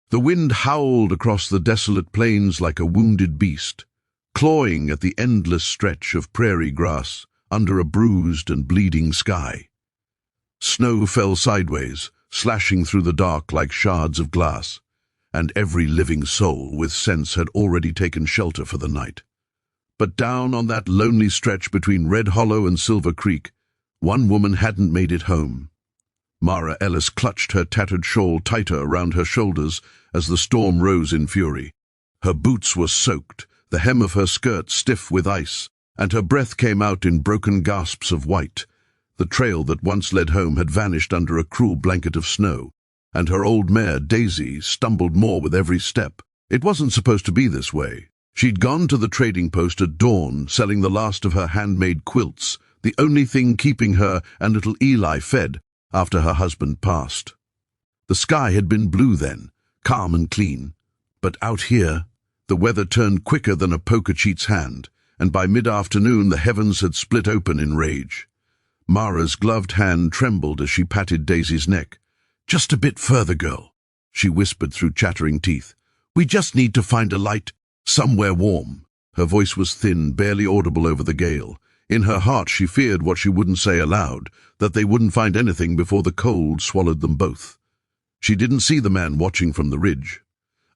The wind howled across the desolate plains like a wounded beast, clawing at the endless stretch of prairie grass under a bruised and bleeding sky. Snow fell sideways, slashing through the dark like shards of glass, and every living soul with sense had already taken shelter for the night. But down on that lonely stretch between Red Hollow and Silver Creek, one woman hadn't made it home. Mara Ellis clutched her tattered shawl tighter around her shoulders as the storm rose in fury. Her boots were soaked, the hem of her skirt stiff with ice, and her breath came out in broken gasps of white. The trail that once led home had vanished under a cruel blanket of snow, and her old mare, Daisy, stumbled more with every step. It wasn't supposed to be this way. She'd gone to the trading post at dawn, selling the last of her handmade quilts, the only thing keeping her and little Eli fed after her husband passed. The sky had been blue then, calm and clean, but out here, the weather turned quicker than a poker cheat's hand, and by mid-afternoon the heavens had split open in rage. Mara's gloved hand trembled as she patted Daisy's neck. "Just a bit further, girl," she whispered through chattering teeth. "We just need to find a light, somewhere warm." Her voice was thin, barely audible over the gale. In her heart she feared what she wouldn't say aloud, that they wouldn't find anything before the cold swallowed them both. She didn't see the man watching from the ridge.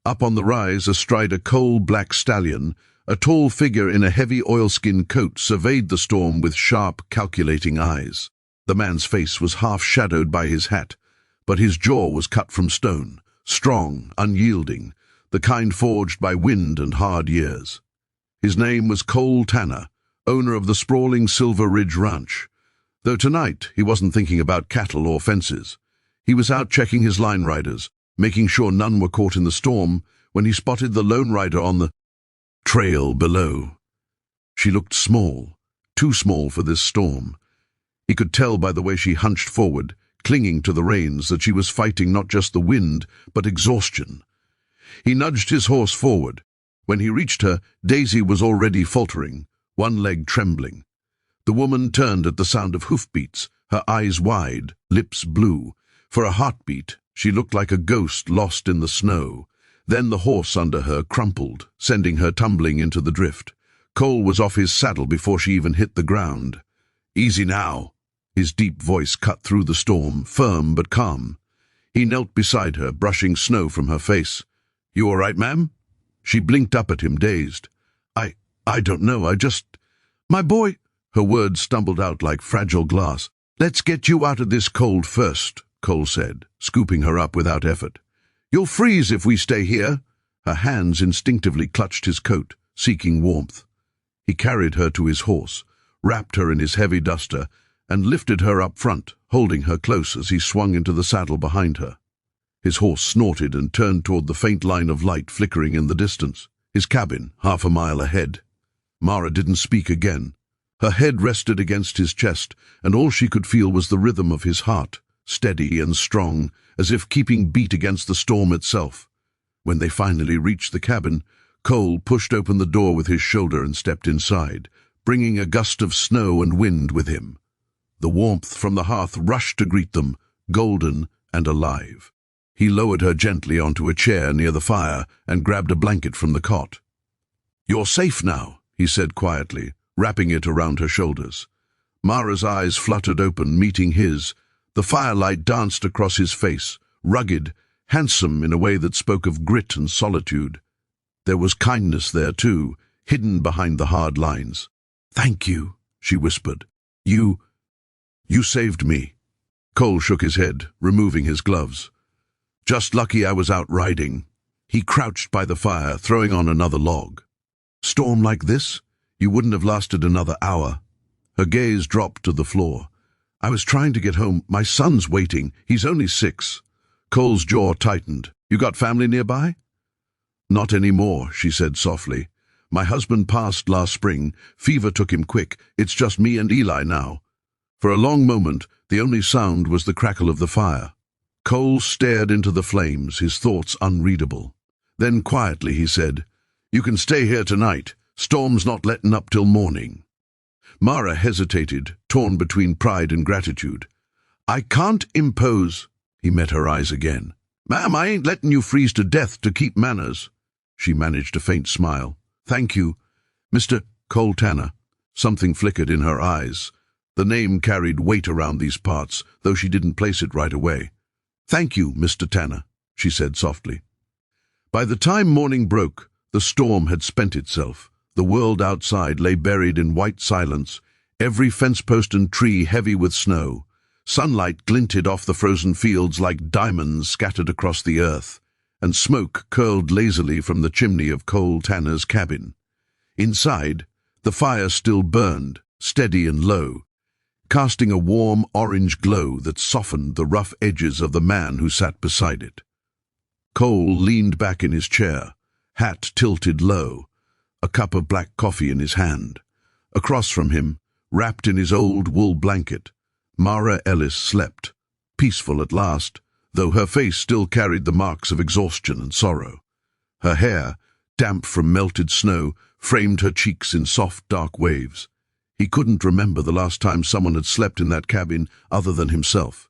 Up on the rise, astride a coal-black stallion, a tall figure in a heavy oilskin coat surveyed the storm with sharp, calculating eyes. The man's face was half-shadowed by his hat, but his jaw was cut from stone, strong, unyielding, the kind forged by wind and hard years. His name was Cole Tanner, owner of the sprawling Silver Ridge Ranch. Though tonight he wasn't thinking about cattle or fences. He was out checking his line riders, making sure none were caught in the storm, when he spotted the lone rider on the trail below. She looked small, too small for this storm. He could tell by the way she hunched forward, clinging to the reins, that she was fighting not just the wind, but exhaustion. He nudged his horse forward. When he reached her, Daisy was already faltering, one leg trembling. The woman turned at the sound of hoofbeats, her eyes wide, lips blue. For a heartbeat, she looked like a ghost lost in the snow. Then the horse under her crumpled, sending her tumbling into the drift. Cole was off his saddle before she even hit the ground. "Easy now." His deep voice cut through the storm, firm but calm. He knelt beside her, brushing snow from her face. "You all right, ma'am?" She blinked up at him, dazed. I don't know, My boy," her words stumbled out like fragile glass. "Let's get you out of this cold first," Cole said, scooping her up without effort. "You'll freeze if we stay here." Her hands instinctively clutched his coat, seeking warmth. He carried her to his horse, wrapped her in his heavy duster, and lifted her up front, holding her close as he swung into the saddle behind her. His horse snorted and turned toward the faint line of light flickering in the distance, his cabin half a mile ahead. Mara didn't speak again. Her head rested against his chest, and all she could feel was the rhythm of his heart, steady and strong, as if keeping beat against the storm itself. When they finally reached the cabin, Cole pushed open the door with his shoulder and stepped inside, bringing a gust of snow and wind with him. The warmth from the hearth rushed to greet them, golden and alive. He lowered her gently onto a chair near the fire and grabbed a blanket from the cot. "You're safe now," he said quietly, wrapping it around her shoulders. Mara's eyes fluttered open, meeting his. The firelight danced across his face, rugged, handsome in a way that spoke of grit and solitude. There was kindness there, too, hidden behind the hard lines. "Thank you," she whispered. You saved me." Cole shook his head, removing his gloves. "Just lucky I was out riding." He crouched by the fire, throwing on another log. "Storm like this? You wouldn't have lasted another hour." Her gaze dropped to the floor. "I was trying to get home. My son's waiting. He's only 6. Cole's jaw tightened. "You got family nearby?" "Not anymore," she said softly. "My husband passed last spring. Fever took him quick. It's just me and Eli now." For a long moment, the only sound was the crackle of the fire. Cole stared into the flames, his thoughts unreadable. Then quietly he said, "You can stay here tonight. Storm's not letting up till morning." Mara hesitated, torn between pride and gratitude. "I can't impose." He met her eyes again. Ma'am, I ain't letting you freeze to death to keep manners. She managed a faint smile. Thank you, Mr. Cole Tanner. Something flickered in her eyes. The name carried weight around these parts, though she didn't place it right away. Thank you, Mr. Tanner, she said softly. By the time morning broke, the storm had spent itself. The world outside lay buried in white silence, every fence post and tree heavy with snow. Sunlight glinted off the frozen fields like diamonds scattered across the earth, and smoke curled lazily from the chimney of Cole Tanner's cabin. Inside, the fire still burned, steady and low, casting a warm orange glow that softened the rough edges of the man who sat beside it. Cole leaned back in his chair, hat tilted low, a cup of black coffee in his hand. Across from him, wrapped in his old wool blanket, Mara Ellis slept, peaceful at last, though her face still carried the marks of exhaustion and sorrow. Her hair, damp from melted snow, framed her cheeks in soft, dark waves. He couldn't remember the last time someone had slept in that cabin other than himself.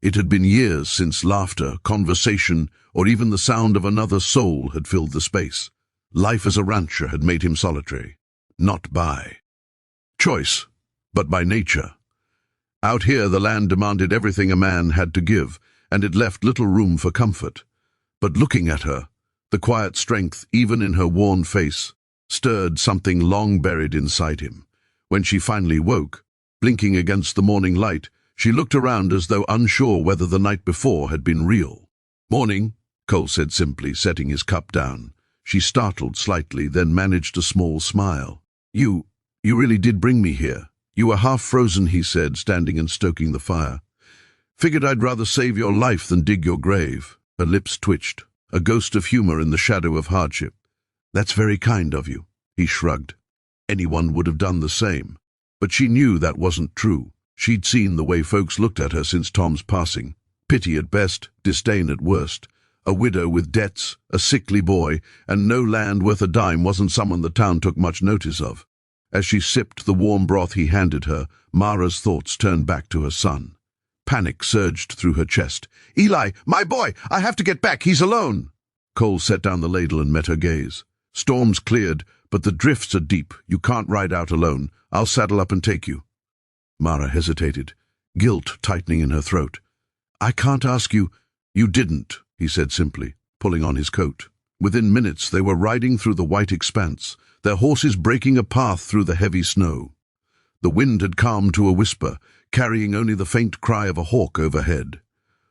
It had been years since laughter, conversation, or even the sound of another soul had filled the space. Life as a rancher had made him solitary, not by choice, but by nature. Out here the land demanded everything a man had to give, and it left little room for comfort. But looking at her, the quiet strength, even in her worn face, stirred something long buried inside him. When she finally woke, blinking against the morning light, she looked around as though unsure whether the night before had been real. "Morning," Cole said simply, setting his cup down. She startled slightly, then managed a small smile. You really did bring me here. You were half frozen," he said, standing and stoking the fire. "Figured I'd rather save your life than dig your grave." Her lips twitched, a ghost of humor in the shadow of hardship. "That's very kind of you," he shrugged. Anyone would have done the same. But she knew that wasn't true. She'd seen the way folks looked at her since Tom's passing. Pity at best, disdain at worst. A widow with debts, a sickly boy, and no land worth a dime wasn't someone the town took much notice of. As she sipped the warm broth he handed her, Mara's thoughts turned back to her son. Panic surged through her chest. "Eli, my boy! I have to get back! He's alone!" Cole set down the ladle and met her gaze. "Storm's cleared, but the drifts are deep. You can't ride out alone. I'll saddle up and take you." Mara hesitated, guilt tightening in her throat. "I can't ask you—" "You didn't," he said simply, pulling on his coat. Within minutes they were riding through the white expanse, their horses breaking a path through the heavy snow. The wind had calmed to a whisper, carrying only the faint cry of a hawk overhead.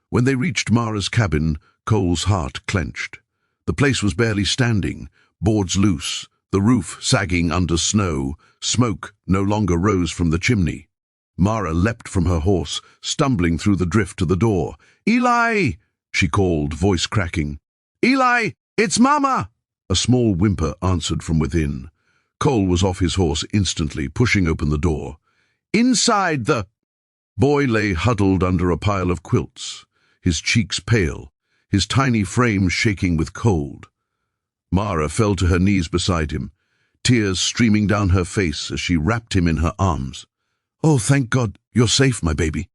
When they reached Mara's cabin, Cole's heart clenched. The place was barely standing, boards loose, the roof sagging under snow. Smoke no longer rose from the chimney. Mara leapt from her horse, stumbling through the drift to the door. "Eli!" she called, voice cracking. "Eli, it's Mama!" A small whimper answered from within. Cole was off his horse instantly, pushing open the door. "Inside the—" Boy lay huddled under a pile of quilts, his cheeks pale, his tiny frame shaking with cold. Mara fell to her knees beside him, tears streaming down her face as she wrapped him in her arms. "Oh, thank God, you're safe, my baby."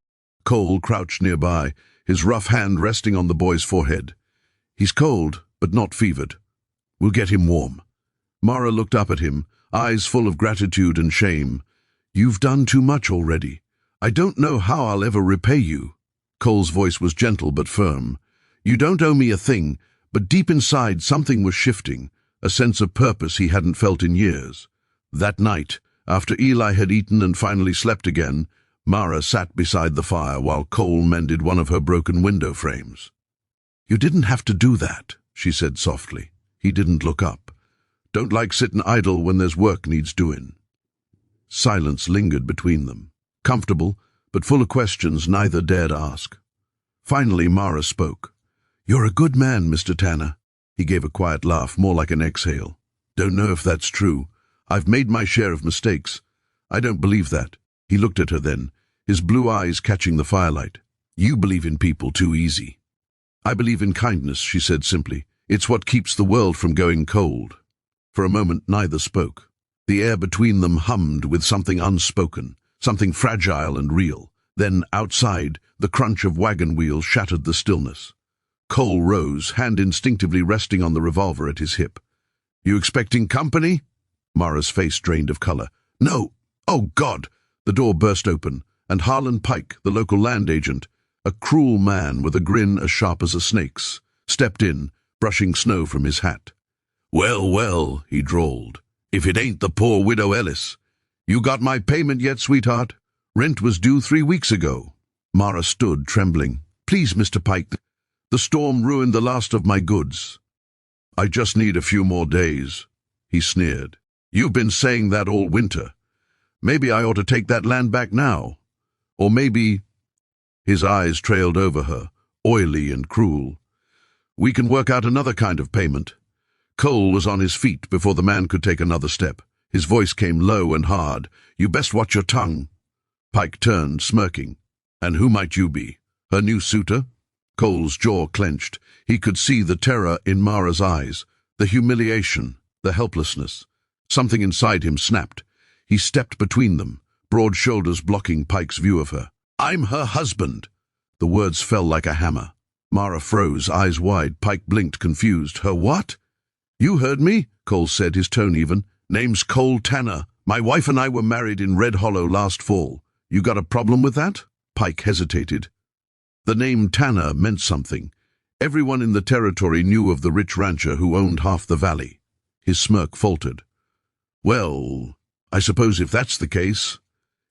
Cole crouched nearby, his rough hand resting on the boy's forehead. "He's cold, but not fevered. We'll get him warm." Mara looked up at him, eyes full of gratitude and shame. "You've done too much already. I don't know how I'll ever repay you." Cole's voice was gentle but firm. "You don't owe me a thing," but deep inside something was shifting, a sense of purpose he hadn't felt in years. That night, after Eli had eaten and finally slept again, Mara sat beside the fire while Cole mended one of her broken window frames. "You didn't have to do that," she said softly. He didn't look up. "Don't like sitting idle when there's work needs doing." Silence lingered between them, comfortable, but full of questions neither dared ask. Finally Mara spoke. "You're a good man, Mr. Tanner." He gave a quiet laugh, more like an exhale. "Don't know if that's true. I've made my share of mistakes." "I don't believe that." He looked at her then, his blue eyes catching the firelight. "You believe in people too easy." "I believe in kindness," she said simply. "It's what keeps the world from going cold." For a moment neither spoke. The air between them hummed with something unspoken, something fragile and real. Then, outside, the crunch of wagon wheels shattered the stillness. Cole rose, hand instinctively resting on the revolver at his hip. "You expecting company?" Mara's face drained of color. "No. Oh, God!" The door burst open, and Harlan Pike, the local land agent, a cruel man with a grin as sharp as a snake's, stepped in, brushing snow from his hat. "Well, well," he drawled, "if it ain't the poor widow Ellis. You got my payment yet, sweetheart? Rent was due 3 weeks ago." Mara stood, trembling. "Please, Mr. Pike, the storm ruined the last of my goods." "I just need a few more days," he sneered. "You've been saying that all winter. Maybe I ought to take that land back now. Or maybe—" His eyes trailed over her, oily and cruel. "We can work out another kind of payment." Cole was on his feet before the man could take another step. His voice came low and hard. "You best watch your tongue." Pike turned, smirking. "And who might you be? Her new suitor?" Cole's jaw clenched. He could see the terror in Mara's eyes, the humiliation, the helplessness. Something inside him snapped. He stepped between them, broad shoulders blocking Pike's view of her. "I'm her husband." The words fell like a hammer. Mara froze, eyes wide. Pike blinked, confused. "Her what?" "You heard me," Cole said, his tone even. "Name's Cole Tanner. My wife and I were married in Red Hollow last fall. You got a problem with that?" Pike hesitated. The name Tanner meant something. Everyone in the territory knew of the rich rancher who owned half the valley. His smirk faltered. "Well, I suppose if that's the case."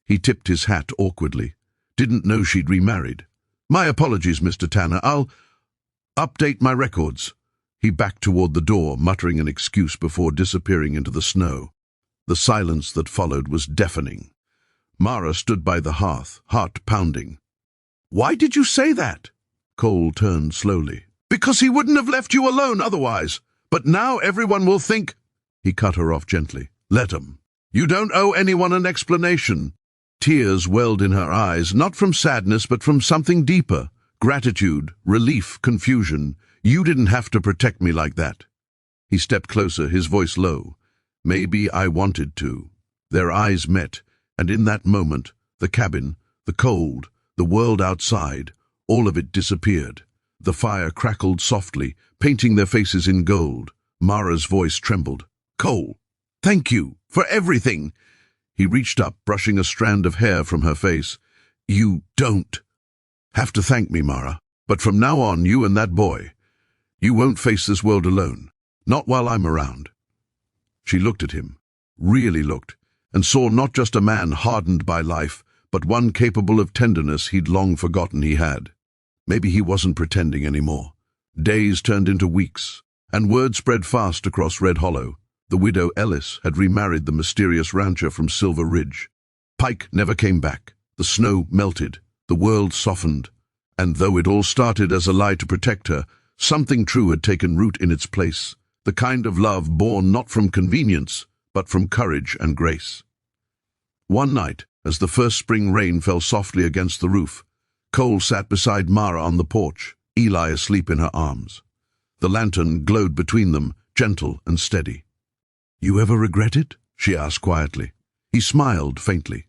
He tipped his hat awkwardly. "Didn't know she'd remarried. My apologies, Mr. Tanner. I'll update my records." He backed toward the door, muttering an excuse before disappearing into the snow. The silence that followed was deafening. Mara stood by the hearth, heart pounding. "Why did you say that?" Cole turned slowly. "Because he wouldn't have left you alone otherwise. But now everyone will think—" He cut her off gently. "Let 'em. You don't owe anyone an explanation." Tears welled in her eyes, not from sadness but from something deeper. Gratitude, relief, confusion. "You didn't have to protect me like that." He stepped closer, his voice low. "Maybe I wanted to." Their eyes met, and in that moment, the cabin, the cold, the world outside, all of it disappeared. The fire crackled softly, painting their faces in gold. Mara's voice trembled. "Cole, thank you for everything." He reached up, brushing a strand of hair from her face. "You don't have to thank me, Mara. But from now on, you and that boy, you won't face this world alone. Not while I'm around." She looked at him, really looked, and saw not just a man hardened by life, but one capable of tenderness he'd long forgotten he had. Maybe he wasn't pretending anymore. Days turned into weeks, and word spread fast across Red Hollow. The widow Ellis had remarried the mysterious rancher from Silver Ridge. Pike never came back. The snow melted, the world softened, and though it all started as a lie to protect her, something true had taken root in its place, the kind of love born not from convenience, but from courage and grace. One night, as the first spring rain fell softly against the roof, Cole sat beside Mara on the porch, Eli asleep in her arms. The lantern glowed between them, gentle and steady. "You ever regret it?" she asked quietly. He smiled faintly.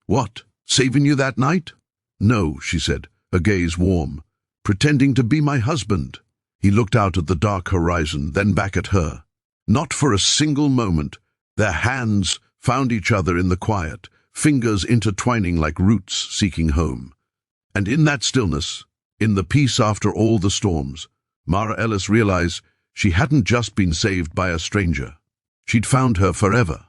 "What, saving you that night?" "No," she said, her gaze warm. "Pretending to be my husband." He looked out at the dark horizon, then back at her. Not for a single moment. Their hands found each other in the quiet, fingers intertwining like roots seeking home. And in that stillness, in the peace after all the storms, Mara Ellis realized she hadn't just been saved by a stranger. She'd found her forever.